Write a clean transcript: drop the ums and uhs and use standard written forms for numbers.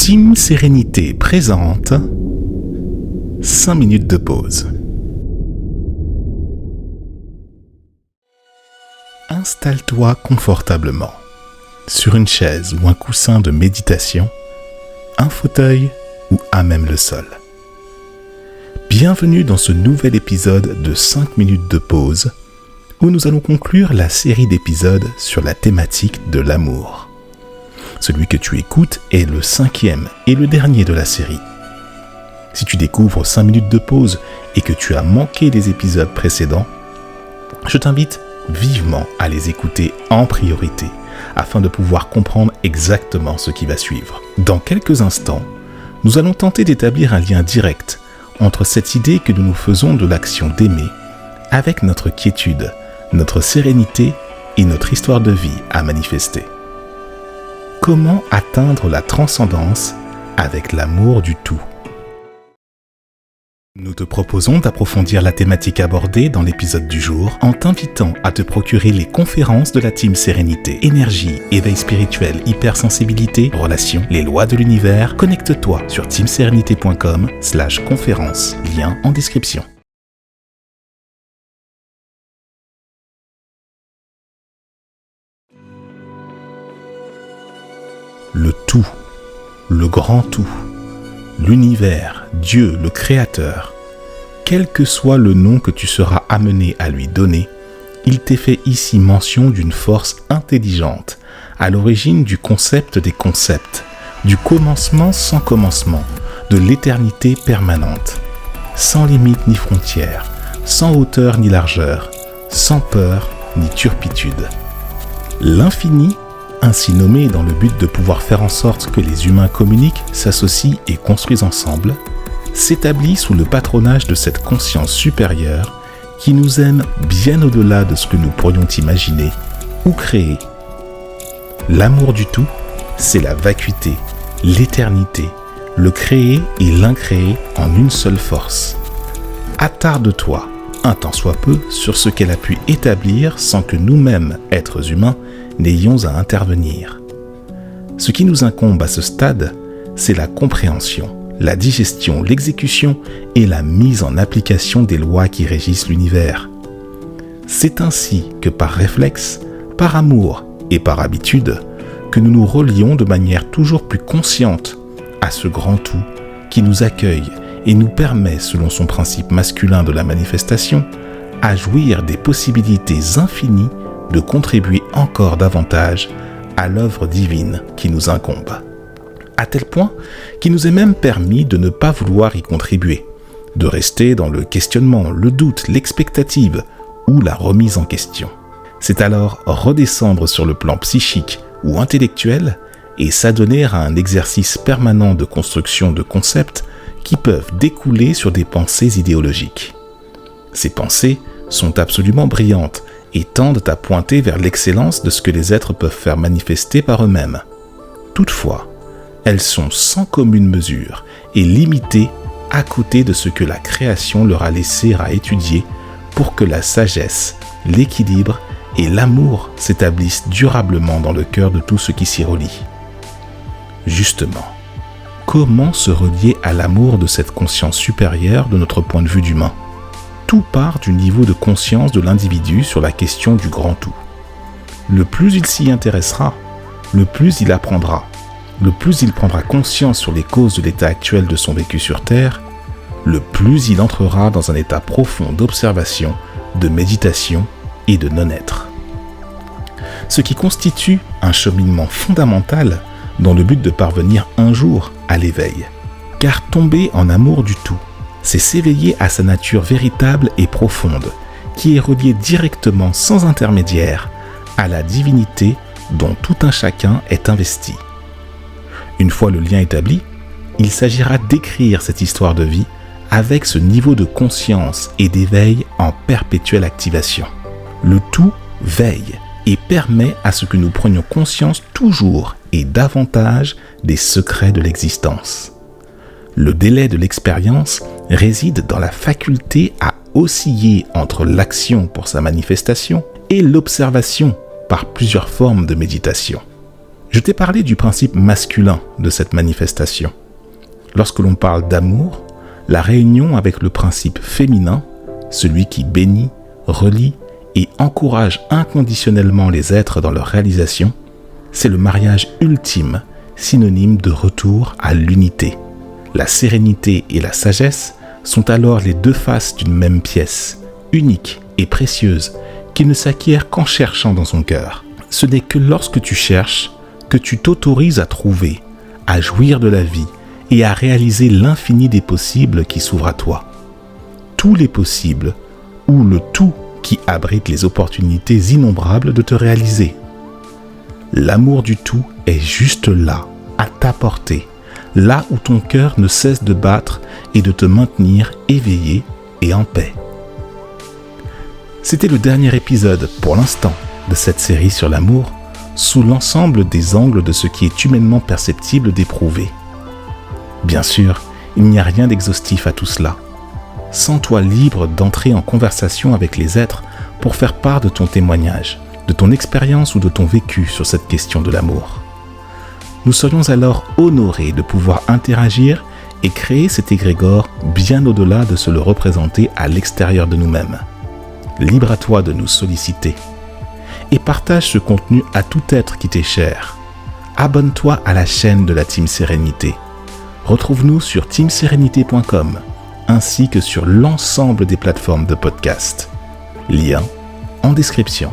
Team Sérénité présente 5 minutes de pause. Installe-toi confortablement sur une chaise ou un coussin de méditation, un fauteuil ou à même le sol. Bienvenue dans ce nouvel épisode de 5 minutes de pause où nous allons conclure la série d'épisodes sur la thématique de l'amour. Celui que tu écoutes est le 5e et le dernier de la série. Si tu découvres 5 minutes de pause et que tu as manqué les épisodes précédents, je t'invite vivement à les écouter en priorité afin de pouvoir comprendre exactement ce qui va suivre. Dans quelques instants, nous allons tenter d'établir un lien direct entre cette idée que nous nous faisons de l'action d'aimer avec notre quiétude, notre sérénité et notre histoire de vie à manifester. Comment atteindre la transcendance avec l'amour du tout? Nous te proposons d'approfondir la thématique abordée dans l'épisode du jour en t'invitant à te procurer les conférences de la Team Sérénité, énergie, éveil spirituel, hypersensibilité, relations, les lois de l'univers. Connecte-toi sur teamsérénité.com/conférence, lien en description. Le tout, le grand tout, l'univers, Dieu, le Créateur, quel que soit le nom que tu seras amené à lui donner, il t'est fait ici mention d'une force intelligente, à l'origine du concept des concepts, du commencement sans commencement, de l'éternité permanente, sans limite ni frontières, sans hauteur ni largeur, sans peur ni turpitude. L'infini, ainsi nommé dans le but de pouvoir faire en sorte que les humains communiquent, s'associent et construisent ensemble, s'établit sous le patronage de cette conscience supérieure qui nous aime bien au-delà de ce que nous pourrions imaginer ou créer. L'amour du tout, c'est la vacuité, l'éternité, le créé et l'incréé en une seule force. Attarde-toi, un tant soit peu, sur ce qu'elle a pu établir sans que nous-mêmes, êtres humains, n'ayons à intervenir. Ce qui nous incombe à ce stade, c'est la compréhension, la digestion, l'exécution et la mise en application des lois qui régissent l'univers. C'est ainsi que par réflexe, par amour et par habitude, que nous nous relions de manière toujours plus consciente à ce grand tout qui nous accueille et nous permet, selon son principe masculin de la manifestation, à jouir des possibilités infinies de contribuer encore davantage à l'œuvre divine qui nous incombe. À tel point qu'il nous est même permis de ne pas vouloir y contribuer, de rester dans le questionnement, le doute, l'expectative ou la remise en question. C'est alors redescendre sur le plan psychique ou intellectuel et s'adonner à un exercice permanent de construction de concepts qui peuvent découler sur des pensées idéologiques. Ces pensées sont absolument brillantes et tendent à pointer vers l'excellence de ce que les êtres peuvent faire manifester par eux-mêmes. Toutefois, elles sont sans commune mesure et limitées à côté de ce que la création leur a laissé à étudier pour que la sagesse, l'équilibre et l'amour s'établissent durablement dans le cœur de tout ce qui s'y relie. Justement, comment se relier à l'amour de cette conscience supérieure de notre point de vue d'humain ? Tout part du niveau de conscience de l'individu sur la question du grand tout. Le plus il s'y intéressera, le plus il apprendra, le plus il prendra conscience sur les causes de l'état actuel de son vécu sur Terre, le plus il entrera dans un état profond d'observation, de méditation et de non-être. Ce qui constitue un cheminement fondamental dans le but de parvenir un jour à l'éveil. Car tomber en amour du tout, c'est s'éveiller à sa nature véritable et profonde, qui est reliée directement, sans intermédiaire, à la divinité dont tout un chacun est investi. Une fois le lien établi, il s'agira d'écrire cette histoire de vie avec ce niveau de conscience et d'éveil en perpétuelle activation. Le tout veille et permet à ce que nous prenions conscience toujours et davantage des secrets de l'existence. Le délai de l'expérience réside dans la faculté à osciller entre l'action pour sa manifestation et l'observation par plusieurs formes de méditation. Je t'ai parlé du principe masculin de cette manifestation. Lorsque l'on parle d'amour, la réunion avec le principe féminin, celui qui bénit, relie et encourage inconditionnellement les êtres dans leur réalisation, c'est le mariage ultime, synonyme de retour à l'unité. La sérénité et la sagesse sont alors les deux faces d'une même pièce, unique et précieuse, qui ne s'acquiert qu'en cherchant dans son cœur. Ce n'est que lorsque tu cherches que tu t'autorises à trouver, à jouir de la vie et à réaliser l'infini des possibles qui s'ouvrent à toi. Tous les possibles, ou le tout qui abrite les opportunités innombrables de te réaliser. L'amour du tout est juste là, à ta portée, là où ton cœur ne cesse de battre et de te maintenir éveillé et en paix. C'était le dernier épisode, pour l'instant, de cette série sur l'amour, sous l'ensemble des angles de ce qui est humainement perceptible d'éprouver. Bien sûr, il n'y a rien d'exhaustif à tout cela. Sens-toi libre d'entrer en conversation avec les êtres pour faire part de ton témoignage, de ton expérience ou de ton vécu sur cette question de l'amour. Nous serions alors honorés de pouvoir interagir et créer cet égrégore bien au-delà de se le représenter à l'extérieur de nous-mêmes. Libre à toi de nous solliciter. Et partage ce contenu à tout être qui t'est cher. Abonne-toi à la chaîne de la Team Sérénité. Retrouve-nous sur teamsérénité.com ainsi que sur l'ensemble des plateformes de podcast. Lien en description.